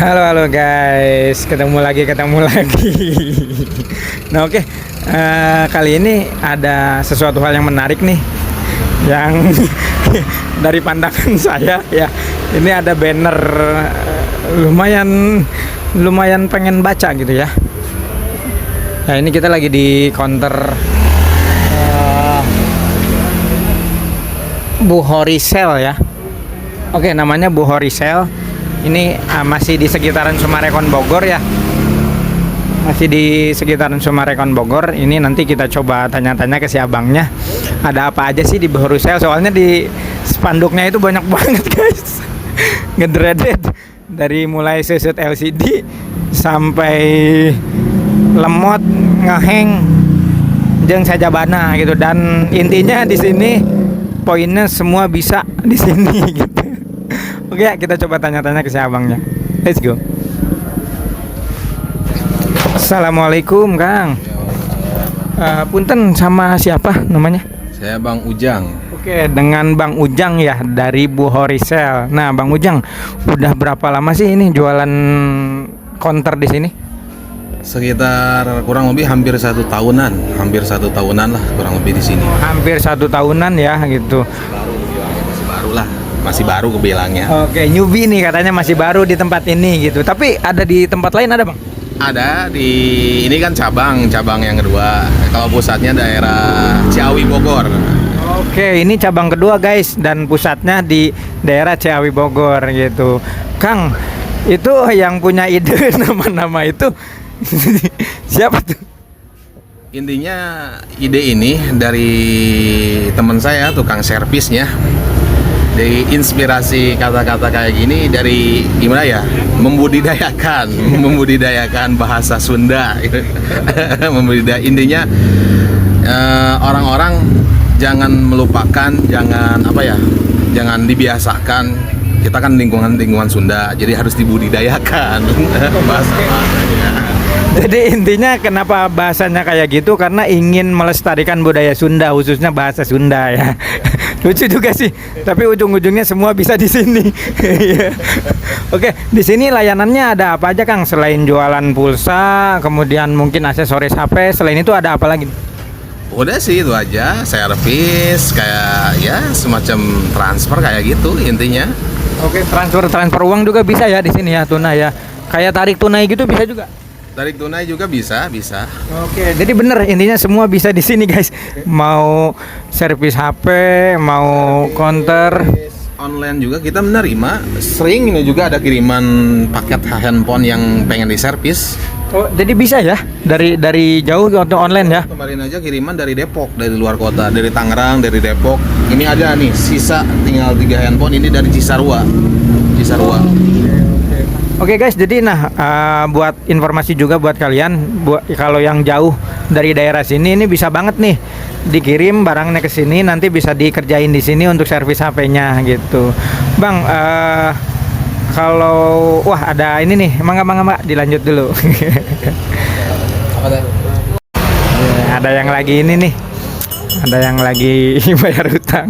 Halo halo guys, ketemu lagi. Nah oke, kali ini ada sesuatu hal yang menarik nih, yang dari pandangan saya ya. Ini ada banner lumayan pengen baca gitu ya. Nah ini kita lagi di counter Bu Horisel ya. Oke, namanya Bu Horisel. Ini masih di sekitaran Sumarekon Bogor ya. Masih di sekitaran Sumarekon Bogor. Ini nanti kita coba tanya-tanya ke si abangnya. Ada apa aja sih di Bu Horisel? Soalnya di spanduknya itu banyak banget guys. Ngedreaded. Dari mulai susut LCD sampai lemot, ngeheng, jeung sajabana gitu. Dan intinya di sini poinnya semua bisa di sini gitu. Oke, kita coba tanya-tanya ke si abangnya. Let's go. Assalamualaikum, Kang. Punten, sama siapa namanya? Saya Bang Ujang. Oke, dengan Bang Ujang ya, dari Bu Horisel. Nah, Bang Ujang, udah berapa lama sih ini jualan counter di sini? Sekitar kurang lebih hampir 1 tahunan, lah kurang lebih di sini. Hampir 1 tahunan ya gitu. Masih baru kebilangnya. Oke, newbie nih katanya, masih baru di tempat ini gitu. Tapi ada di tempat lain ada, Bang? Ada di ini kan cabang yang kedua. Kalau pusatnya daerah Ciawi Bogor. Oke, ini cabang kedua guys, dan pusatnya di daerah Ciawi Bogor gitu. Kang, itu yang punya ide nama-nama itu siapa tuh? Intinya ide ini dari teman saya, tukang servisnya. Dari inspirasi kata-kata kayak gini dari gimana ya, membudidayakan bahasa Sunda. Intinya orang-orang jangan melupakan, jangan dibiasakan. Kita kan lingkungan Sunda, jadi harus dibudidayakan bahasa-bahasanya. Jadi intinya kenapa bahasanya kayak gitu, karena ingin melestarikan budaya Sunda, khususnya bahasa Sunda ya. Lucu juga sih, tapi ujung-ujungnya semua bisa di sini. Oke, di sini layanannya ada apa aja, Kang? Selain jualan pulsa, kemudian mungkin aksesoris HP, selain itu ada apa lagi? Udah sih itu aja, servis kayak ya semacam transfer kayak gitu intinya. Oke, transfer uang juga bisa ya di sini ya, tunai ya. Kayak tarik tunai gitu bisa juga. Tarik tunai juga bisa. Oke, jadi bener intinya semua bisa di sini guys. Mau servis HP, mau counter, online juga kita menerima. Sering ini juga ada kiriman paket handphone yang pengen diservis. Oh, jadi bisa ya dari jauh atau online ya? Kemarin aja kiriman dari Depok, dari luar kota, dari Tangerang, dari Depok. Ini ada nih sisa tinggal 3 handphone, ini dari Cisarua. Oke guys, jadi buat informasi juga buat kalian, kalau yang jauh dari daerah sini ini bisa banget nih dikirim barangnya ke sini, nanti bisa dikerjain di sini untuk servis HP-nya gitu. Bang, kalau ada ini nih, mangga dilanjut dulu. Ada yang lagi ini nih. Ada yang lagi bayar hutang.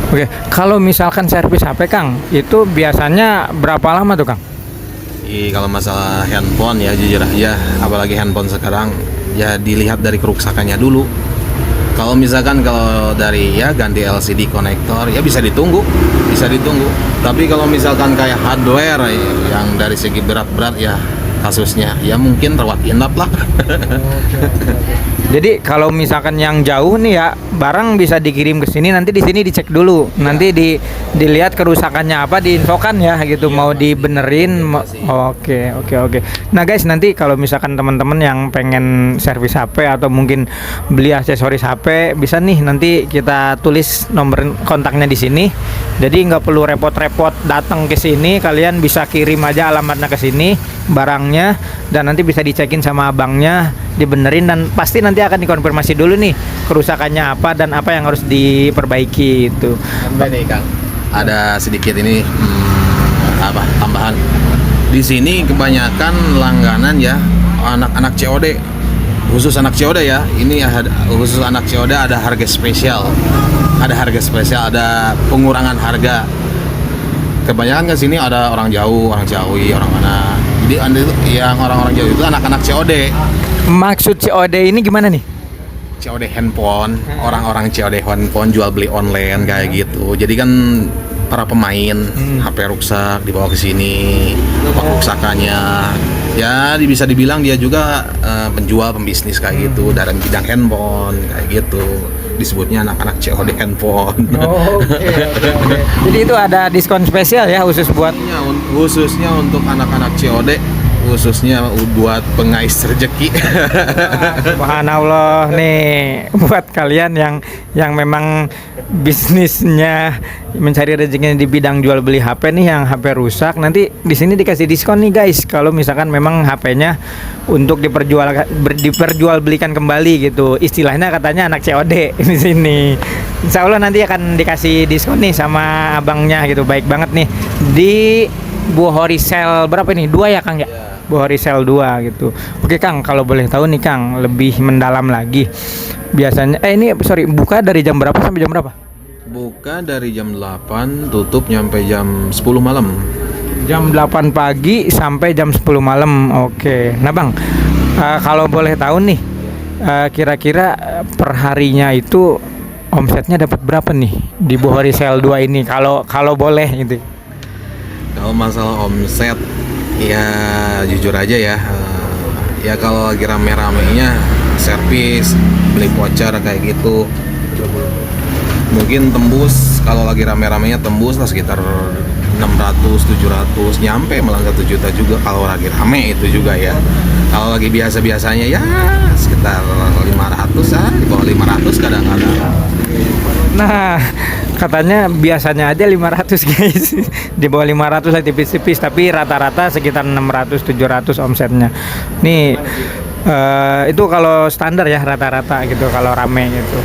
Oke, kalau misalkan servis HP Kang, itu biasanya berapa lama tuh Kang? Kalau masalah handphone ya jujur aja, apalagi handphone sekarang ya dilihat dari kerusakannya dulu. Kalau misalkan dari ya ganti LCD konektor ya bisa ditunggu. Tapi kalau misalkan kayak hardware yang dari segi berat ya kasusnya ya mungkin rawat inap lah. Jadi kalau misalkan yang jauh nih ya, barang bisa dikirim ke sini, nanti di sini dicek dulu, nanti dilihat kerusakannya apa, diinfokan ya gitu, mau dibenerin. Oke. Nah guys, nanti kalau misalkan teman-teman yang pengen servis HP atau mungkin beli aksesoris HP, bisa nih nanti kita tulis nomor kontaknya di sini. Jadi nggak perlu repot-repot datang ke sini, kalian bisa kirim aja alamatnya ke sini, barangnya, dan nanti bisa dicekin sama abangnya, dibenerin, dan pasti nanti akan dikonfirmasi dulu nih kerusakannya apa dan apa yang harus diperbaiki itu. Nih Kang, ada sedikit ini tambahan. Di sini kebanyakan langganan ya anak-anak COD. khusus anak COD ya. Ini khusus anak COD ada harga spesial. Ada pengurangan harga. Kebanyakan ke sini ada orang jauh, orang Ciawi, orang mana. Jadi yang orang-orang jauh itu anak-anak COD. Maksud COD ini gimana nih? COD handphone, orang-orang COD handphone jual beli online kayak gitu. Jadi kan para pemain HP rusak dibawa ke sini, ruksakannya. Ya bisa dibilang dia juga penjual pembisnis kayak gitu dalam bidang handphone kayak gitu. Disebutnya anak-anak COD handphone. Oke. Jadi itu ada diskon spesial ya khususnya untuk anak-anak COD, khususnya buat pengais rezeki. Subhanallah nih buat kalian yang memang bisnisnya mencari rezekinya di bidang jual beli HP nih, yang HP rusak, nanti di sini dikasih diskon nih guys kalau misalkan memang HP-nya untuk diperjualbelikan kembali gitu. Istilahnya katanya anak COD di sini. Insya Allah nanti akan dikasih diskon nih sama abangnya gitu. Baik banget nih di Bu Horisel berapa nih? 2 ya Kang ya? Bu Horisel 2 gitu. Oke Kang, kalau boleh tahu nih Kang, lebih mendalam lagi. Biasanya buka dari jam berapa sampai jam berapa? Buka dari jam 8, tutup nyampe jam 10 malam. Jam 8 pagi sampai jam 10 malam. Oke. Nah Bang, kalau boleh tahu nih, kira-kira perharinya itu omsetnya dapat berapa nih di Bu Horisel 2 ini? Kalau boleh gitu. Kalau masalah omset, ya jujur aja ya, ya kalau lagi rame-ramenya servis, beli voucher kayak gitu, mungkin tembus, kalau lagi rame-ramenya tembus lah sekitar 600-700, nyampe malah 1 juta juga kalau lagi rame itu juga ya. Kalau lagi biasa-biasanya ya sekitar 500 lah, di bawah 500 kadang-kadang. Nah, katanya biasanya aja 500 guys. Di bawah 500 lah tipis-tipis, tapi rata-rata sekitar 600-700 omsetnya. Nih itu kalau standar ya rata-rata gitu kalau rame gitu.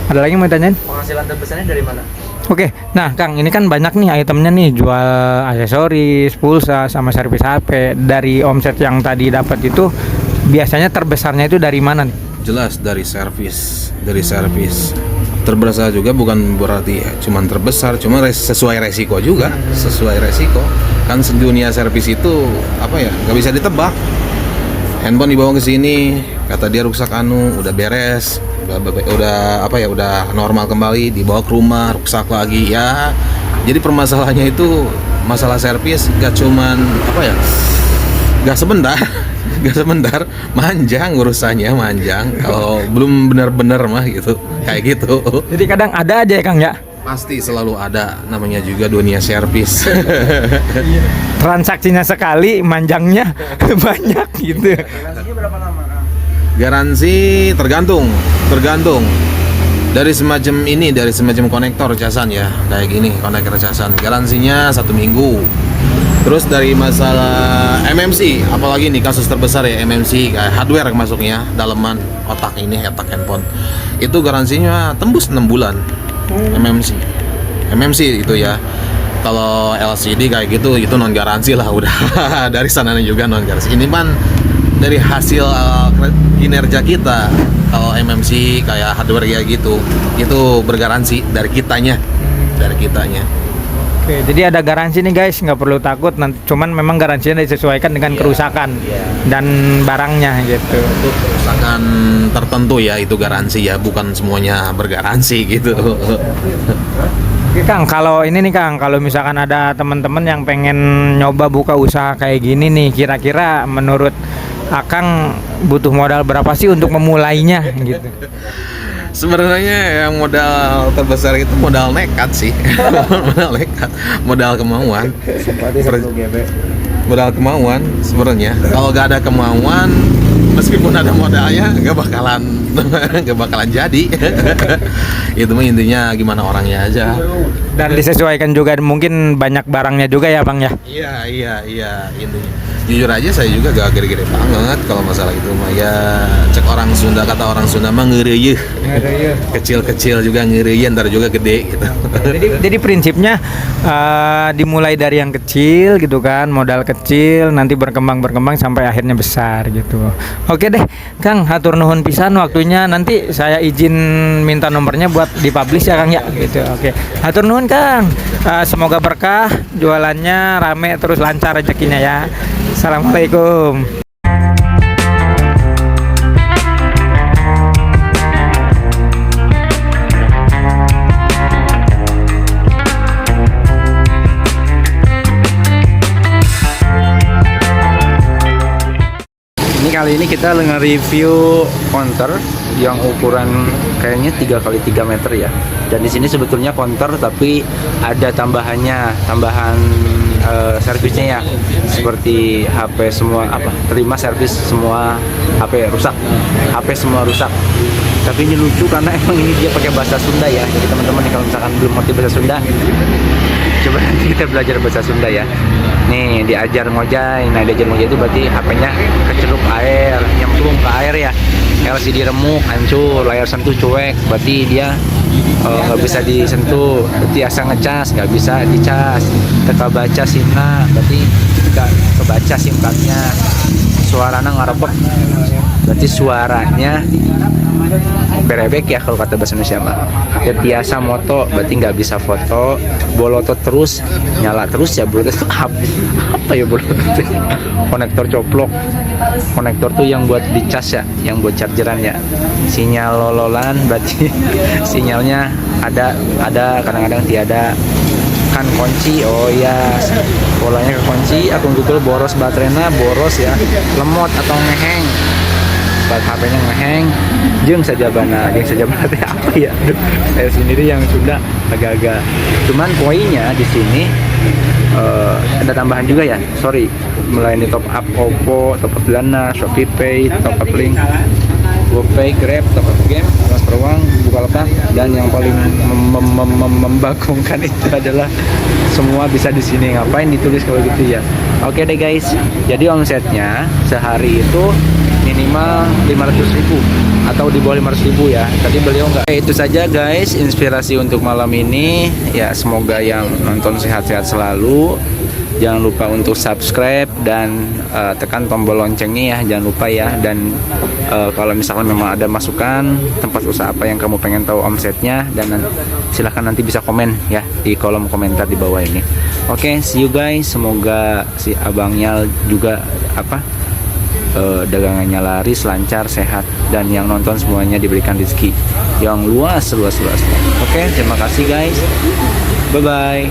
Ada lagi yang mau tanyain? Penghasilan terbesarnya dari mana? Oke, nah Kang, ini kan banyak nih itemnya nih, jual aksesoris, pulsa, sama servis HP. Dari omset yang tadi dapat itu biasanya terbesarnya itu dari mana nih? Jelas dari servis. Terbesar juga bukan berarti cuman terbesar, cuma sesuai resiko juga, kan dunia servis itu apa ya, nggak bisa ditebak. Handphone dibawa ke sini, kata dia rusak udah beres, udah normal kembali, dibawa ke rumah rusak lagi ya. Jadi permasalahannya itu masalah servis nggak cuman nggak sebentar, manjang urusannya, kalau belum benar-benar mah gitu, kayak gitu. Jadi kadang ada aja ya Kang ya? Pasti selalu ada, namanya juga dunia servis. Transaksinya sekali, manjangnya banyak gitu. Garansinya berapa lama, Kang? Garansi tergantung dari semacam konektor casan ya, kayak gini konektor casan, garansinya 1 minggu. Terus dari masalah MMC, apalagi nih kasus terbesar ya, MMC kayak hardware masuknya, daleman otak handphone, itu garansinya tembus 6 bulan. MMC itu ya. Kalau LCD kayak gitu itu non garansi lah udah. Dari sananya juga non garansi. Ini kan dari hasil kinerja kita. Kalau MMC kayak hardware kayak gitu, itu bergaransi dari kitanya. Oke, jadi ada garansi nih guys, nggak perlu takut. Cuman memang garansinya disesuaikan dengan kerusakan dan barangnya gitu. Untuk kerusakan tertentu ya itu garansi ya, bukan semuanya bergaransi gitu. Oke Kang, kalau ini nih Kang, kalau misalkan ada teman-teman yang pengen nyoba buka usaha kayak gini nih, kira-kira menurut Akang butuh modal berapa sih untuk memulainya gitu? Sebenarnya yang modal terbesar itu modal nekat sih. Modal kemauan. Modal kemauan sebenarnya. Kalau gak ada kemauan, meskipun ada modalnya, gak bakalan jadi. Itu mah intinya gimana orangnya aja. Dan disesuaikan juga, mungkin banyak barangnya juga ya Bang ya? Iya intinya. Jujur aja saya juga gak gede-gede banget kalau masalah itu mah ya, cek orang Sunda, kata orang Sunda mah ngeureuy. Kecil-kecil juga ngeureuy, ntar juga gede gitu. Jadi prinsipnya dimulai dari yang kecil gitu kan, modal kecil kecil, nanti berkembang sampai akhirnya besar gitu. Oke deh, Kang, hatur nuhun pisan waktunya. Nanti saya izin minta nomornya buat dipublish ya, Kang ya. Gitu. Oke. Hatur nuhun, Kang. Semoga berkah, jualannya rame terus lancar rezekinya ya. Assalamualaikum. Kali ini kita nge-review counter yang ukuran kayaknya 3x3 meter ya. Dan di sini sebetulnya counter tapi ada tambahan servisnya ya. Seperti HP semua terima servis semua HP rusak. HP semua rusak. Tapi ini lucu karena emang ini dia pakai bahasa Sunda ya. Jadi teman-teman kalau misalkan belum ngerti bahasa Sunda, coba nanti kita belajar bahasa Sunda ya. Nih diajar ngojay. Nah diajar ngojay itu berarti HP-nya kecelup air, nyemplung ke air ya. LCD remuk hancur, layar sentuh cuek, berarti dia nggak bisa disentuh. Berarti asal ngecas nggak bisa dicas. Teka baca simna, berarti nggak kebaca sim cardnya. Suaranya ngarebek, berarti suaranya berebek ya kalau kata bahasa Indonesia mah. Biasa moto berarti nggak bisa foto. Bolotot terus nyala terus ya, bolotot itu apa ya bolotot? Konektor coplok. Konektor tuh yang buat dicas ya, yang buat chargeran ya. Sinyal lololan berarti sinyalnya ada kadang-kadang tiada. Kan kunci, oh ya polanya ke kunci. Akun Google boros baterainya, boros ya, lemot atau ngeheng. HP-nya ngeheng, jeung saja bana apa ya? Saya sendiri yang sudah agak-agak. Cuman poinnya di sini ada tambahan juga ya. Sorry, melayani top up Oppo, top up Dana, Shopee Pay, top up Link, GoPay, Grab, top up game, transfer uang, Bukalapak, dan yang paling membagongkan itu adalah semua bisa di sini. Ngapain ditulis kalau gitu ya? Oke deh guys, jadi omsetnya sehari itu minimal 500.000 atau di bawah 500.000 ya. Tadi beliau nggak. Itu saja guys, inspirasi untuk malam ini ya. Semoga yang nonton sehat-sehat selalu. Jangan lupa untuk subscribe dan tekan tombol loncengnya ya, jangan lupa ya. Dan kalau misalkan memang ada masukan tempat usaha apa yang kamu pengen tahu omsetnya, dan silahkan nanti bisa komen ya di kolom komentar di bawah ini. Oke, see you guys. Semoga si abangnya juga dagangannya laris, lancar, sehat, dan yang nonton semuanya diberikan rezeki yang luas. Oke, terima kasih guys. Bye bye.